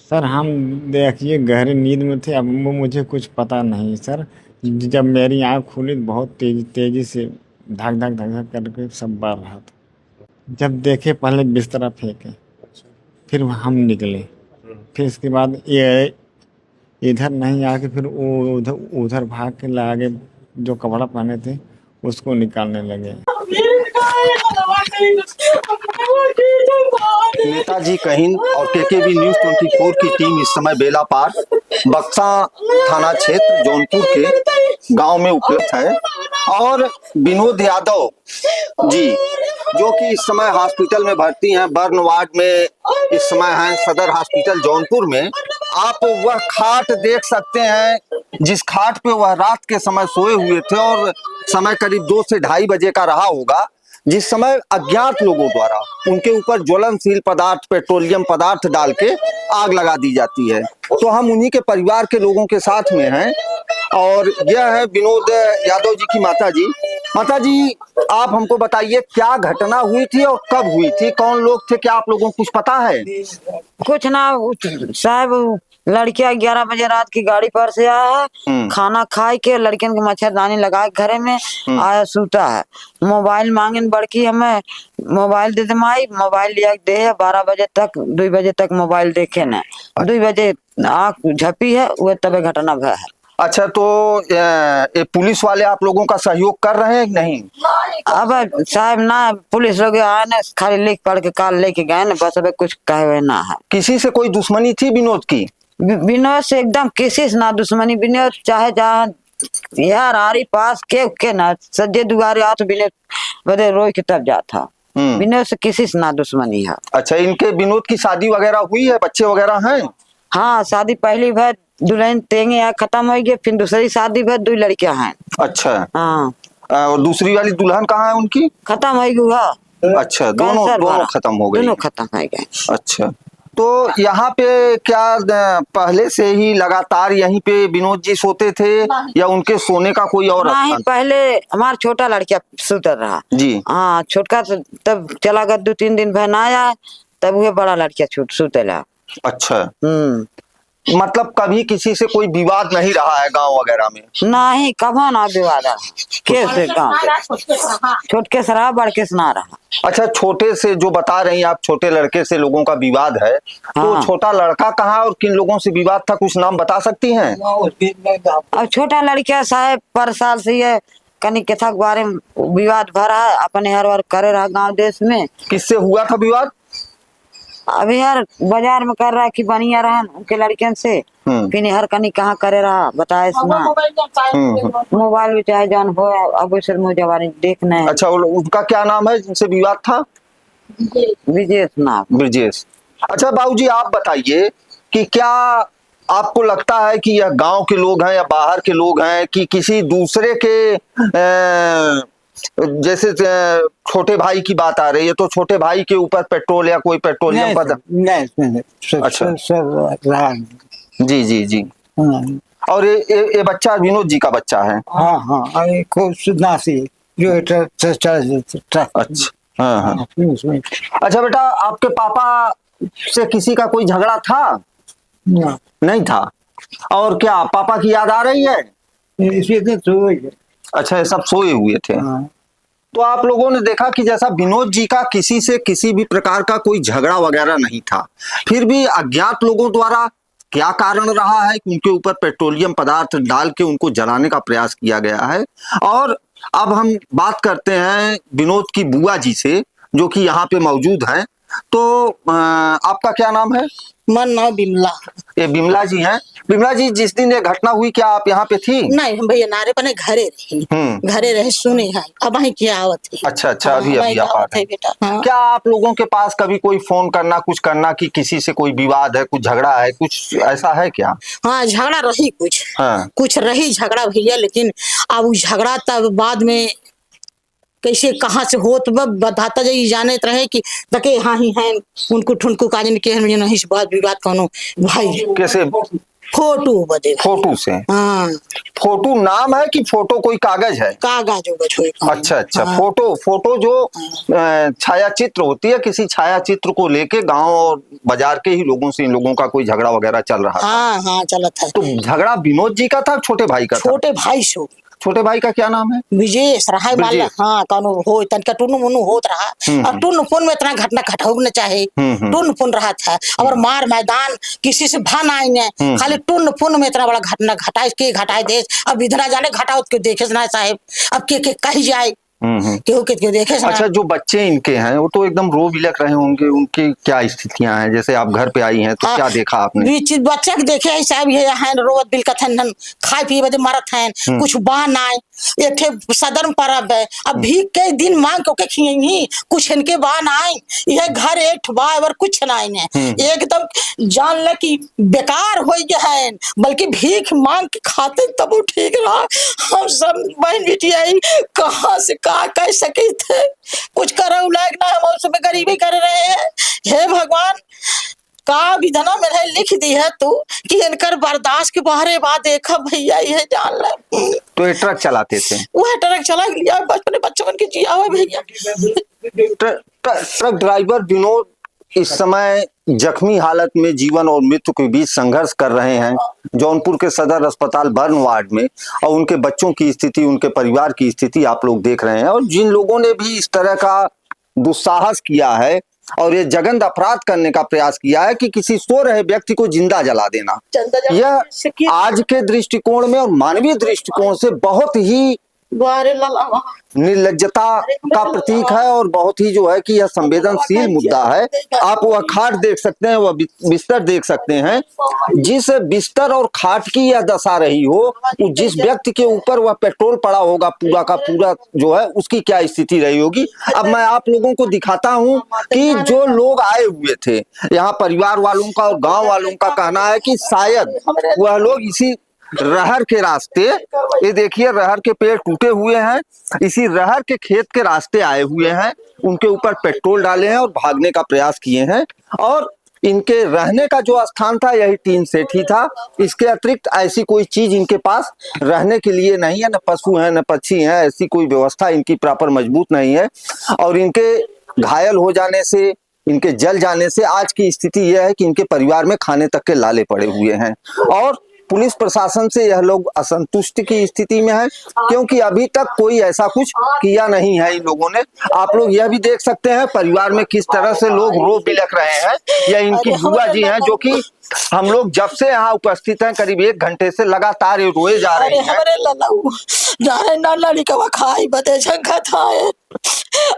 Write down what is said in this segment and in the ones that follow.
Sir हम देखिए गहरी नींद में थे, अब मुझे कुछ पता नहीं सर। जब मेरी आँख खुली तो बहुत तेजी तेजी से धक धक धक धक करके सब बढ़ रहा था। जब देखे पहले बिस्तरा फेंके, फिर हम निकले। फिर इसके बाद ये इधर नहीं आके फिर वो उधर उधर भाग के लागे, जो कपड़ा पहने थे उसको निकालने लगे। नेताजी कहिन और केकेबी न्यूज 24 की टीम इस समय बेला पार बक्सा थाना क्षेत्र जौनपुर के गांव में उपलब्ध है और विनोद यादव जी जो कि इस समय हॉस्पिटल में भर्ती हैं, बर्न वार्ड में इस समय हैं सदर हॉस्पिटल जौनपुर में। आप वह खाट देख सकते हैं जिस खाट पे वह रात के समय सोए हुए थे और समय करीब 2 से 2:30 बजे का रहा होगा, जिस समय अज्ञात लोगों द्वारा उनके ऊपर ज्वलनशील पदार्थ पेट्रोलियम पदार्थ डाल के आग लगा दी जाती है। तो हम उन्हीं के परिवार के लोगों के साथ में हैं और यह है विनोद यादव जी की माता जी। माता जी, आप हमको बताइए क्या घटना हुई थी और कब हुई थी, कौन लोग थे, क्या आप लोगों को कुछ पता है? कुछ ना साहब, लड़कियां 11 बजे रात की गाड़ी पर से आया है, खाना खाए के लड़कियन के मच्छरदानी लगा के घरे में आया सूता है। मोबाइल मांगे बड़की, हमें मोबाइल दे माई, मोबाइल लिया दे 12 बजे तक 2 बजे तक मोबाइल देखे न, 2 बजे आँख झपी है, वह तबे घटना भय है। अच्छा, तो ये पुलिस वाले आप लोगों का सहयोग कर रहे हैं कि नहीं? अब साहब ना, पुलिस लोग आए ना, खाली लिख पढ़ के काल लेके गए ना, बस अब कुछ कहे ना है। किसी से कोई दुश्मनी थी विनोद की? विनोद से एकदम किसी से ना दुश्मनी। विनोद चाहे जहाँ यार आरी पास के ना सज्जे दुआरे आ तो विनोद बदे रोई के तब जाता। विनोद से किसी से ना दुश्मनी है। अच्छा, इनके विनोद की शादी वगैरह हुई है, बच्चे वगैरह हैं? हाँ, शादी पहली बार दुल्हन तेंगे खत्म हो गई, फिर दूसरी शादी भर 2 लड़कियां हैं। अच्छा। हाँ। और दूसरी वाली दुल्हन कहाँ है उनकी? खत्म हो गई। अच्छा, दोनों खत्म हो गई। दोनों खत्म हो गए। अच्छा, तो यहाँ पे क्या पहले से ही लगातार यहीं पे विनोद जी सोते थे या उनके सोने का कोई और नहीं, स्थान? पहले हमारा छोटा लड़किया सुतर रहा जी। हाँ, छोटका तब चला गया, 2-3 दिन भर ना आया, तब वो बड़ा लड़किया सुतेला। अच्छा। मतलब कभी किसी से कोई विवाद नहीं रहा है गांव वगैरह में? नहीं, कभो ना विवाद कैसे गाँव छोटके से रहा, बड़के से ना रहा। अच्छा, छोटे से जो बता रही हैं आप, छोटे लड़के से लोगों का विवाद है, तो छोटा लड़का कहाँ और किन लोगों से विवाद था, कुछ नाम बता सकती हैं? अब छोटा लड़किया साहब पर साल से ये कनी कथा के बारे में विवाद भरा है, अपने हर बार करे रहा गांव देश में। किससे हुआ था विवाद? अभी यार बाजार में कर रहा है कि बनिया रहा उनके लड़कियन से, फिर हर कनी कहाँ करे रहा बताए सुना। मोबाइल में चाहे जान हो, अब सर मुझे देखना है। अच्छा, उनका क्या नाम है जिनसे विवाद था? विजेश नाम। ब्रजेश। अच्छा बाबूजी, आप बताइए कि क्या आपको लगता है कि यह गांव के लोग हैं या बाहर के लोग हैं कि किसी दूसरे के जैसे छोटे भाई की बात आ रही है, तो छोटे भाई के ऊपर पेट्रोल या कोई पेट्रोलियम पदार्थ? नहीं। अच्छा। सब जी जी जी। और ये बच्चा विनोद जी का बच्चा है? हाँ, खूब सुनासी जो अच्छा। हाँ हाँ। अच्छा बेटा, आपके पापा से किसी का कोई झगड़ा था? नहीं था। और क्या पापा की याद आ रही है? अच्छा, ये सब सोए हुए थे। तो आप लोगों ने देखा कि जैसा विनोद जी का किसी से किसी भी प्रकार का कोई झगड़ा वगैरह नहीं था, फिर भी अज्ञात लोगों द्वारा क्या कारण रहा है कि उनके ऊपर पेट्रोलियम पदार्थ डाल के उनको जलाने का प्रयास किया गया है। और अब हम बात करते हैं विनोद की बुआ जी से, जो कि यहाँ पे मौजूद हैं। तो आपका क्या नाम है? मन नाम बिमला। ये बिमला जी हैं। बिमला जी, जिस दिन ये घटना हुई क्या आप यहाँ पे थी? नहीं, हम भैया नारे पने घरे रहे सुने हैं, अब वही क्या आवत है। अच्छा अच्छा, अभी अभी आप है बेटा। हाँ। क्या आप लोगों के पास कभी कोई फोन करना कुछ करना कि किसी से कोई विवाद है, कुछ झगड़ा है, कुछ ऐसा है क्या? हाँ, झगड़ा रही कुछ। हाँ। कुछ रही झगड़ा भैया, लेकिन अब झगड़ा तब बाद में कैसे कहाँ से होत बताता जाइए, जाने रहे कि तके हाँ ही हैं उनको ठुनकू काजन के नहीं बात विवाद कौनो भाई। कैसे फोटो बदे फोटो से? हाँ फोटो नाम है कि फोटो कोई कागज है? कागज बछोई अच्छा अच्छा, फोटो जो छाया चित्र होती है, किसी छाया चित्र को लेके गांव और बाजार के ही लोगों से इन लोगों का कोई झगड़ा वगैरह चल रहा था। हाँ हाँ चलत है। तो झगड़ा विनोद जी का था, छोटे भाई का था? छोटे भाई से। छोटे भाई का क्या नाम है? विजेश रहा माल। ब्रजेश। हाँ कौनो हो तनका टुनु मुनु होत रहा और टुन फोन में इतना घटना घटाऊ न चाहे। टुन फोन रहा था और मार मैदान किसी से भान आई ने खाली टुन फोन में इतना बड़ा घटना घटाए दे। अब इधर जाने घटाओ के देखे ना साहेब, अब के कही जाए केहू के देखे ना। अच्छा, जो बच्चे इनके हैं वो तो एकदम रो बिलक रहे होंगे, उनकी क्या स्थितियां हैं? जैसे आप घर पे आई हैं तो क्या देखा आपने? बच्चा के देखे है साहब, ये है रोवत बिलकत है, खाए पिए बदे मरत है, कुछ बान आए। एक ठे सदन परब है, अब भीख के दिन मांग के खियही, कुछ इनके बान आए। यह घर एक बा और कुछ ना ने एकदम जान ले कि बेकार हो गया है, बल्कि भीख मांग के खाते तब वो ठीक रहा। हम सब बहन बेटिया कहाँ से का कह सके थे, कुछ करो लायक ना, हम उसमें गरीबी कर रहे हैं। हे भगवान, का विधना में लिख दी है तू कि इनकर बर्दाश्त के बाहर बात देखा भैया, ये जान ले। तो ये ट्रक चलाते थे? वह ट्रक चला लिया बचपन बच्चों के जिया हुआ भैया। ट्रक ड्राइवर विनोद इस समय जख्मी हालत में जीवन और मृत्यु के बीच संघर्ष कर रहे हैं जौनपुर के सदर अस्पताल बर्न वार्ड में। और उनके बच्चों की स्थिति, उनके परिवार की स्थिति आप लोग देख रहे हैं। और जिन लोगों ने भी इस तरह का दुस्साहस किया है और ये जघन्य अपराध करने का प्रयास किया है कि किसी सो रहे व्यक्ति को जिंदा जला देना, यह आज के दृष्टिकोण में और मानवीय दृष्टिकोण से बहुत ही निर्लज्जता का प्रतीक है और बहुत ही जो है कि यह संवेदनशील मुद्दा है। आप वह खाट देख सकते हैं, वह बिस्तर देख सकते हैं। जिस बिस्तर और खाट की यह दशा रही हो, जिस व्यक्ति के ऊपर वह पेट्रोल पड़ा होगा पूरा का पूरा जो है, उसकी क्या स्थिति रही होगी। अब मैं आप लोगों को दिखाता हूं कि जो लोग आए हुए थे यहाँ, परिवार वालों का और गांव वालों का कहना है कि शायद वह लोग इसी रहर के रास्ते, ये देखिए रहर के पेड़ टूटे हुए हैं, इसी रहर के खेत के रास्ते आए हुए हैं, उनके ऊपर पेट्रोल डाले हैं और भागने का प्रयास किए हैं। और इनके रहने का जो स्थान था यही टीन सेट ही था। इसके अतिरिक्त ऐसी कोई चीज इनके पास रहने के लिए नहीं है, न पशु है न पक्षी है, ऐसी कोई व्यवस्था इनकी प्रॉपर मजबूत नहीं है। और इनके घायल हो जाने से, इनके जल जाने से आज की स्थिति यह है कि इनके परिवार में खाने तक के लाले पड़े हुए हैं। और पुलिस प्रशासन से यह लोग असंतुष्ट की स्थिति में है, क्योंकि अभी तक कोई ऐसा कुछ किया नहीं है इन लोगों ने। आप लोग यह भी देख सकते हैं परिवार में किस तरह से लोग रो बिलख रहे हैं। यह इनकी बुआ जी हैं, जो कि हम लोग जब से यहाँ उपस्थित हैं करीब 1 घंटे से लगातार रोए जा रहे हैं। खाई बदे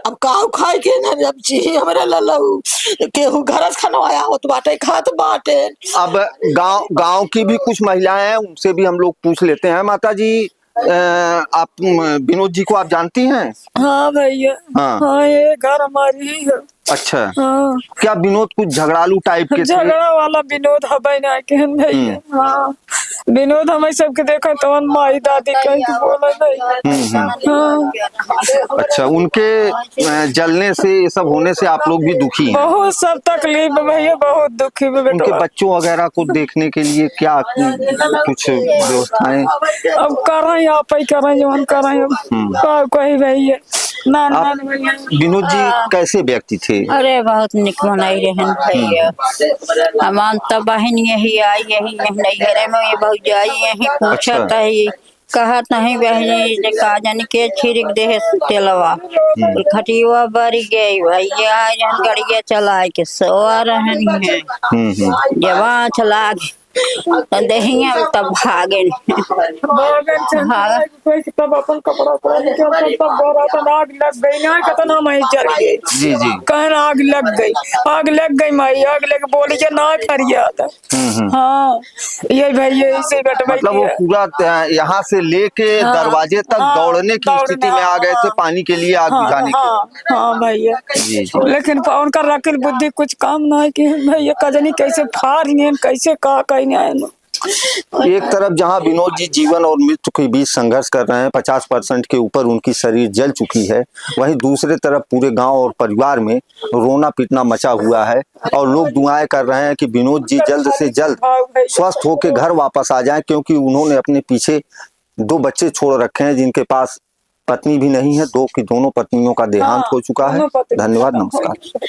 अब काऊ खाई के ना, जब जी हमारे लल्लू केहू घर खनवाया हो तो बाटे खात बाटे। अब गांव की भी कुछ महिलाएं हैं, उनसे भी हम लोग पूछ लेते हैं। माता जी, आप विनोद जी को आप जानती हैं? हाँ भैया, हाँ ये घर हमारी ही है। अच्छा, क्या विनोद कुछ झगड़ालू टाइप के थे? झगड़ा वाला विनोद है ना के भैया। हाँ, विनोद हमें सबके देखा तो माई दादी कहीं बोला नहीं। अच्छा, उनके जलने से, ये सब होने से आप लोग भी दुखी हैं? बहुत सब तकलीफ भैया, बहुत दुखी में। उनके बच्चों वगैरह को देखने के लिए क्या कुछ व्यवस्थाएं अब कर रहे हैं, आप ही कर रहे हैं, हम कर रहे हैं कहीं भैया। विनोद जी कैसे व्यक्ति थे? अरे बहुत निक मनाई रहन भैया। हमान तो बहन यही आई, यही नैहरे में ये बहुत जाई, यही पूछत है, कहत नहीं बहनी का जाने के छिड़क दे तेलवा, खटिया बढ़ गई भैया, गड़िया चला के सोआ रहनी है। जवान चला दही तब भागे तब अपन कपड़ा आग लग गई ना, कितना मैं जल गई। जी जी, कहना आग लग गई माई, आग लग बोली के ना फरियाद। हाँ ये भैया इसे मतलब वो पूरा यहाँ से लेके दरवाजे तक दौड़ने की स्थिति में आ गए थे पानी के लिए, आग बुझाने के। हाँ भैया, लेकिन उनका रखल बुद्धि कुछ काम ना है कि भैया कजनी कैसे फाड़ कैसे का कहीं एक तरफ जहां विनोद जी जीवन और मृत्यु के बीच संघर्ष कर रहे हैं, 50% के ऊपर उनकी शरीर जल चुकी है, वहीं दूसरे तरफ पूरे गांव और परिवार में रोना पीटना मचा हुआ है और लोग दुआएं कर रहे हैं कि विनोद जी जल्द से जल्द स्वस्थ होकर घर वापस आ जाएं, क्योंकि उन्होंने अपने पीछे 2 बच्चे छोड़ रखे हैं जिनके पास पत्नी भी नहीं है, 2 की दोनों पत्नियों का देहांत हो चुका है। धन्यवाद, नमस्कार।